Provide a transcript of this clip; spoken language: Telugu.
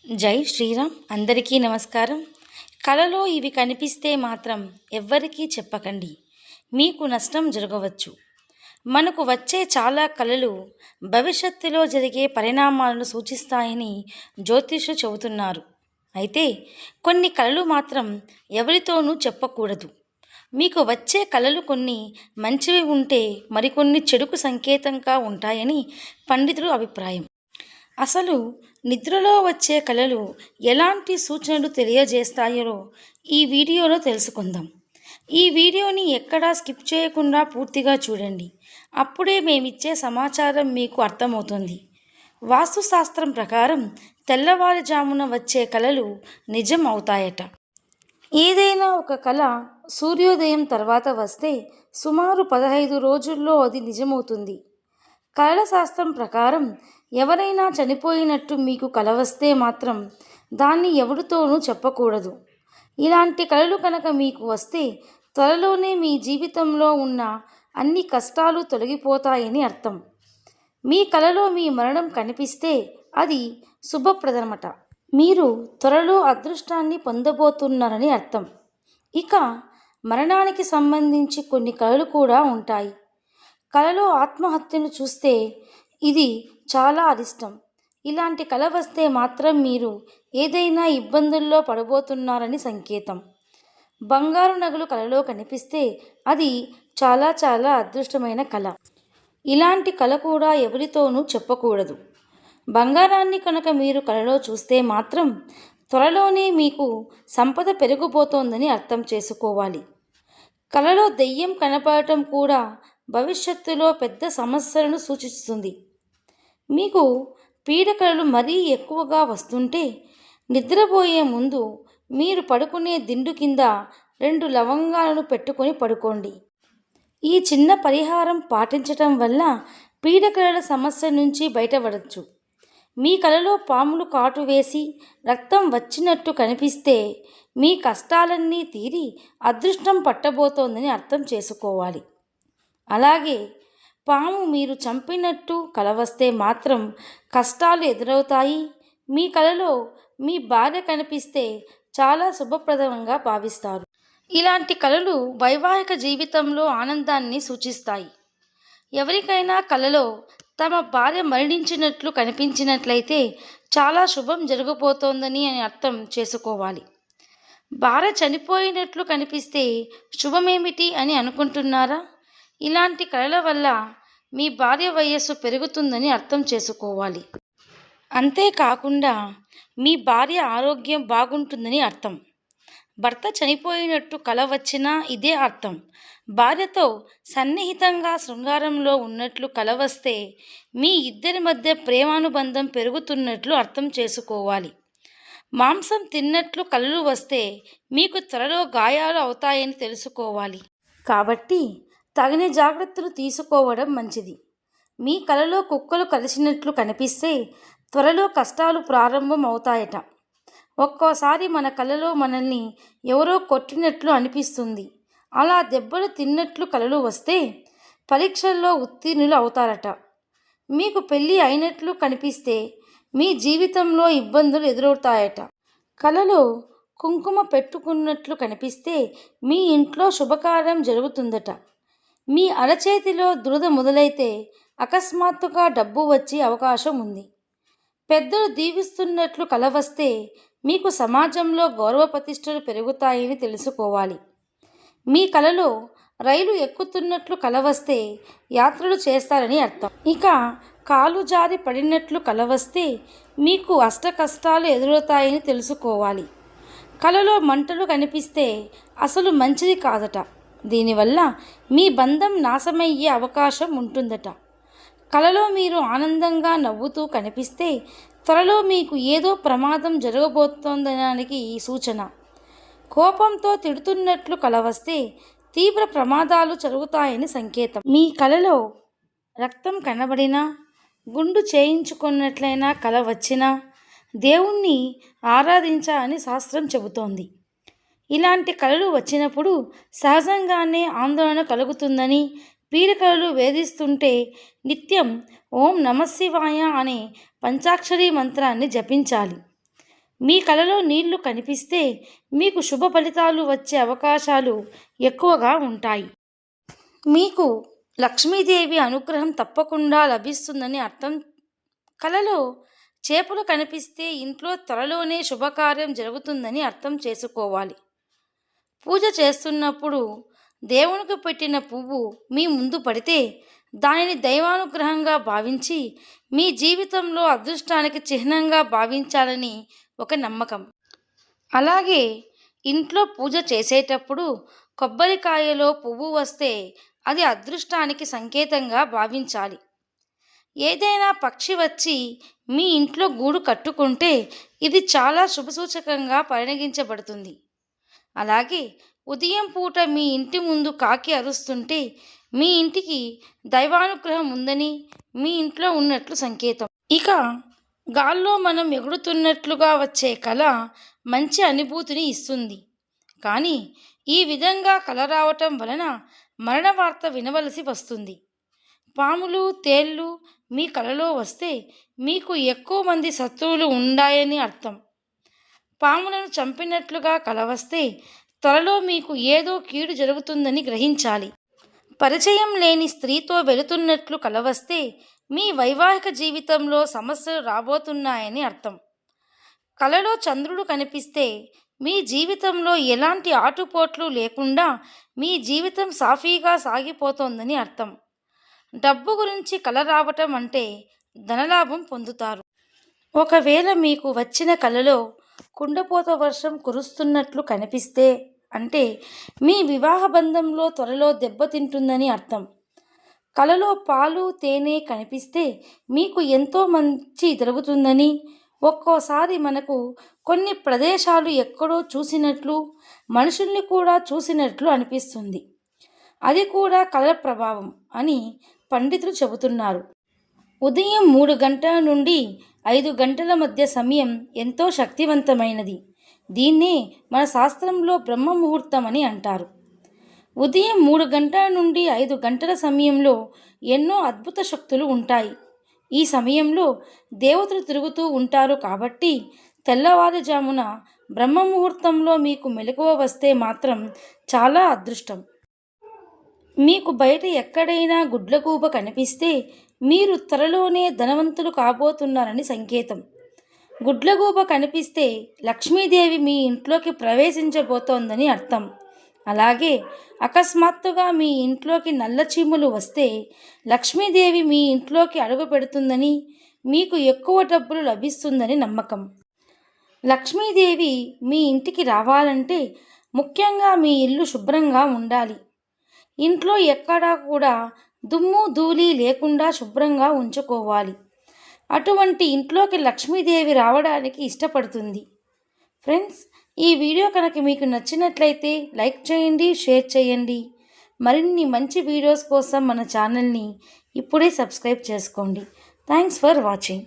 జై శ్రీరామ్. అందరికీ నమస్కారం. కలలో ఇవి కనిపిస్తే మాత్రం ఎవ్వరికీ చెప్పకండి, మీకు నష్టం జరగవచ్చు. మనకు వచ్చే చాలా కలలు భవిష్యత్తులో జరిగే పరిణామాలను సూచిస్తాయని జ్యోతిష్యులు చెబుతున్నారు. అయితే కొన్ని కలలు మాత్రం ఎవరితోనూ చెప్పకూడదు. మీకు వచ్చే కలలు కొన్ని మంచివి ఉంటే మరికొన్ని చెడుకు సంకేతంగా ఉంటాయని పండితుల అభిప్రాయం. అసలు నిద్రలో వచ్చే కలలు ఎలాంటి సూచనలు తెలియజేస్తాయో ఈ వీడియోలో తెలుసుకుందాం. ఈ వీడియోని ఎక్కడా స్కిప్ చేయకుండా పూర్తిగా చూడండి. అప్పుడే మేమిచ్చే సమాచారం మీకు అర్థమవుతుంది. వాస్తుశాస్త్రం ప్రకారం తెల్లవారుజామున వచ్చే కలలు నిజం అవుతాయట. ఏదైనా ఒక కల సూర్యోదయం తర్వాత వస్తే సుమారు 15 రోజుల్లో అది నిజమవుతుంది. కళల శాస్త్రం ప్రకారం ఎవరైనా చనిపోయినట్టు మీకు కల వస్తే మాత్రం దాన్ని ఎవరితోనూ చెప్పకూడదు. ఇలాంటి కలలు కనుక మీకు వస్తే త్వరలోనే మీ జీవితంలో ఉన్న అన్ని కష్టాలు తొలగిపోతాయని అర్థం. మీ కలలో మీ మరణం కనిపిస్తే అది శుభప్రదమట. మీరు త్వరలో అదృష్టాన్ని పొందబోతున్నారని అర్థం. ఇక మరణానికి సంబంధించి కొన్ని కలలు కూడా ఉంటాయి. కలలో ఆత్మహత్యను చూస్తే ఇది చాలా అరిష్టం. ఇలాంటి కల వస్తే మాత్రం మీరు ఏదైనా ఇబ్బందుల్లో పడబోతున్నారని సంకేతం. బంగారు నగలు కలలో కనిపిస్తే అది చాలా చాలా అదృష్టమైన కల. ఇలాంటి కల కూడా ఎవరితోనూ చెప్పకూడదు. బంగారాన్ని కనుక మీరు కలలో చూస్తే మాత్రం త్వరలోనే మీకు సంపద పెరిగిపోతోందని అర్థం చేసుకోవాలి. కలలో దెయ్యం కనపడటం కూడా భవిష్యత్తులో పెద్ద సమస్యలను సూచిస్తుంది. మీకు పీడకలలు మరీ ఎక్కువగా వస్తుంటే నిద్రపోయే ముందు మీరు పడుకునే దిండు కింద 2 లవంగాలను పెట్టుకొని పడుకోండి. ఈ చిన్న పరిహారం పాటించటం వల్ల పీడకలల సమస్య నుంచి బయటపడవచ్చు. మీ కలలో పాములు కాటు వేసి రక్తం వచ్చినట్టు కనిపిస్తే మీ కష్టాలన్నీ తీరి అదృష్టం పట్టబోతోందని అర్థం చేసుకోవాలి. అలాగే పాము మీరు చంపినట్టు కల వస్తే మాత్రం కష్టాలు ఎదురవుతాయి. మీ కలలో మీ భార్య కనిపిస్తే చాలా శుభప్రదంగా భావిస్తారు. ఇలాంటి కలలు వైవాహిక జీవితంలో ఆనందాన్ని సూచిస్తాయి. ఎవరికైనా కలలో తమ భార్య మరణించినట్లు కనిపించినట్లయితే చాలా శుభం జరగబోతోందని అర్థం చేసుకోవాలి. భార్య చనిపోయినట్లు కనిపిస్తే శుభమేమిటి అని అనుకుంటున్నారా? ఇలాంటి కలల వల్ల మీ భార్య వయస్సు పెరుగుతుందని అర్థం చేసుకోవాలి. అంతేకాకుండా మీ భార్య ఆరోగ్యం బాగుంటుందని అర్థం. భర్త చనిపోయినట్టు కల వచ్చినా ఇదే అర్థం. భార్యతో సన్నిహితంగా శృంగారంలో ఉన్నట్లు కల వస్తే మీ ఇద్దరి మధ్య ప్రేమానుబంధం పెరుగుతున్నట్లు అర్థం చేసుకోవాలి. మాంసం తిన్నట్లు కలలు వస్తే మీకు త్వరలో గాయాలు అవుతాయని తెలుసుకోవాలి. కాబట్టి తగిన జాగ్రత్తలు తీసుకోవడం మంచిది. మీ కలలో కుక్కలు కలిసినట్లు కనిపిస్తే త్వరలో కష్టాలు ప్రారంభం అవుతాయట. ఒక్కోసారి మన కలలో మనల్ని ఎవరో కొట్టినట్లు అనిపిస్తుంది. అలా దెబ్బలు తిన్నట్లు కలలు వస్తే పరీక్షల్లో ఉత్తీర్ణులు అవుతారట. మీకు పెళ్ళి అయినట్లు కనిపిస్తే మీ జీవితంలో ఇబ్బందులు ఎదురవుతాయట. కలలో కుంకుమ పెట్టుకున్నట్లు కనిపిస్తే మీ ఇంట్లో శుభకార్యం జరుగుతుందట. మీ అరచేతిలో దురద మొదలైతే అకస్మాత్తుగా డబ్బు వచ్చే అవకాశం ఉంది. పెద్దలు దీవిస్తున్నట్లు కల వస్తే మీకు సమాజంలో గౌరవ ప్రతిష్టలు పెరుగుతాయని తెలుసుకోవాలి. మీ కలలో రైలు ఎక్కుతున్నట్లు కల వస్తే యాత్రలు చేస్తారని అర్థం. ఇక కాలు జారి పడినట్లు కల వస్తే మీకు అష్ట కష్టాలు ఎదురవుతాయని తెలుసుకోవాలి. కలలో మంటలు కనిపిస్తే అసలు మంచిది కాదట. దీనివల్ల మీ బంధం నాశమయ్యే అవకాశం ఉంటుందట. కలలో మీరు ఆనందంగా నవ్వుతూ కనిపిస్తే త్వరలో మీకు ఏదో ప్రమాదం జరగబోతోందనడానికి ఈ సూచన. కోపంతో తిడుతున్నట్లు కల వస్తే తీవ్ర ప్రమాదాలు జరుగుతాయని సంకేతం. మీ కలలో రక్తం కనబడినా, గుండు చేయించుకున్నట్లయినా కల వచ్చినా దేవుణ్ణి ఆరాధించాలని శాస్త్రం చెబుతోంది. ఇలాంటి కలలు వచ్చినప్పుడు సహజంగానే ఆందోళన కలుగుతుందని, పీడకలలు వేధిస్తుంటే నిత్యం ఓం నమఃశివాయ అనే పంచాక్షరి మంత్రాన్ని జపించాలి. మీ కలలో నీళ్లు కనిపిస్తే మీకు శుభ ఫలితాలు వచ్చే అవకాశాలు ఎక్కువగా ఉంటాయి. మీకు లక్ష్మీదేవి అనుగ్రహం తప్పకుండా లభిస్తుందని అర్థం. కలలో చేపలు కనిపిస్తే ఇంట్లో త్వరలోనే శుభకార్యం జరుగుతుందని అర్థం చేసుకోవాలి. పూజ చేస్తున్నప్పుడు దేవునికి పెట్టిన పువ్వు మీ ముందు పడితే దానిని దైవానుగ్రహంగా భావించి మీ జీవితంలో అదృష్టానికి చిహ్నంగా భావించాలని ఒక నమ్మకం. అలాగే ఇంట్లో పూజ చేసేటప్పుడు కొబ్బరికాయలో పువ్వు వస్తే అది అదృష్టానికి సంకేతంగా భావించాలి. ఏదైనా పక్షి వచ్చి మీ ఇంట్లో గూడు కట్టుకుంటే ఇది చాలా శుభసూచకంగా పరిగణించబడుతుంది. అలాగే ఉదయం పూట మీ ఇంటి ముందు కాకి అరుస్తుంటే మీ ఇంటికి దైవానుగ్రహం ఉందని, మీ ఇంట్లో ఉన్నట్లు సంకేతం. ఇక గాల్లో మనం ఎగురుతున్నట్లుగా వచ్చే కళ మంచి అనుభూతిని ఇస్తుంది. కానీ ఈ విధంగా కళ రావటం వలన మరణ వార్త వినవలసి వస్తుంది. పాములు, తేళ్ళు మీ కలలో వస్తే మీకు ఎక్కువ మంది శత్రువులు ఉన్నాయని అర్థం. పాములను చంపినట్లుగా కల వస్తే త్వరలో మీకు ఏదో కీడు జరుగుతుందని గ్రహించాలి. పరిచయం లేని స్త్రీతో వెళుతున్నట్లు కల వస్తే మీ వైవాహిక జీవితంలో సమస్యలు రాబోతున్నాయని అర్థం. కలలో చంద్రుడు కనిపిస్తే మీ జీవితంలో ఎలాంటి ఆటుపోట్లు లేకుండా మీ జీవితం సాఫీగా సాగిపోతోందని అర్థం. డబ్బు గురించి కల రావటం అంటే ధనలాభం పొందుతారు. ఒకవేళ మీకు వచ్చిన కలలో కుండపోత వర్షం కురుస్తున్నట్లు కనిపిస్తే అంటే మీ వివాహ బంధంలో త్వరలో దెబ్బతింటుందని అర్థం. కలలో పాలు, తేనె కనిపిస్తే మీకు ఎంతో మంచి జరుగుతుందని, ఒక్కోసారి మనకు కొన్ని ప్రదేశాలు ఎక్కడో చూసినట్లు, మనుషుల్ని కూడా చూసినట్లు అనిపిస్తుంది. అది కూడా కళ ప్రభావం అని పండితులు చెబుతున్నారు. ఉదయం 3 గంటల నుండి 5 గంటల మధ్య సమయం ఎంతో శక్తివంతమైనది. దీన్నే మన శాస్త్రంలో బ్రహ్మ ముహూర్తం అని అంటారు. ఉదయం 3 గంటల నుండి 5 గంటల సమయంలో ఎన్నో అద్భుత శక్తులు ఉంటాయి. ఈ సమయంలో దేవతలు తిరుగుతూ ఉంటారు కాబట్టి తెల్లవారుజామున బ్రహ్మ ముహూర్తంలో మీకు మెలకువ వస్తే మాత్రం చాలా అదృష్టం. మీకు బయట ఎక్కడైనా గుడ్లగూబ కనిపిస్తే మీరు త్వరలోనే ధనవంతులు కాబోతున్నారని సంకేతం. గుడ్లగూబ కనిపిస్తే లక్ష్మీదేవి మీ ఇంట్లోకి ప్రవేశించబోతోందని అర్థం. అలాగే అకస్మాత్తుగా మీ ఇంట్లోకి నల్ల చీమలు వస్తే లక్ష్మీదేవి మీ ఇంట్లోకి అడుగు పెడుతుందని, మీకు ఎక్కువ డబ్బులు లభిస్తుందని నమ్మకం. లక్ష్మీదేవి మీ ఇంటికి రావాలంటే ముఖ్యంగా మీ ఇల్లు శుభ్రంగా ఉండాలి. ఇంట్లో ఎక్కడా కూడా దుమ్ము, ధూళి లేకుండా శుభ్రంగా ఉంచుకోవాలి. అటువంటి ఇంట్లోకి లక్ష్మీదేవి రావడానికి ఇష్టపడుతుంది. ఫ్రెండ్స్, ఈ వీడియో కనుక మీకు నచ్చినట్లయితే లైక్ చేయండి, షేర్ చేయండి. మరిన్ని మంచి వీడియోస్ కోసం మన ఛానల్ని ఇప్పుడే సబ్స్క్రైబ్ చేసుకోండి. Thanks for watching.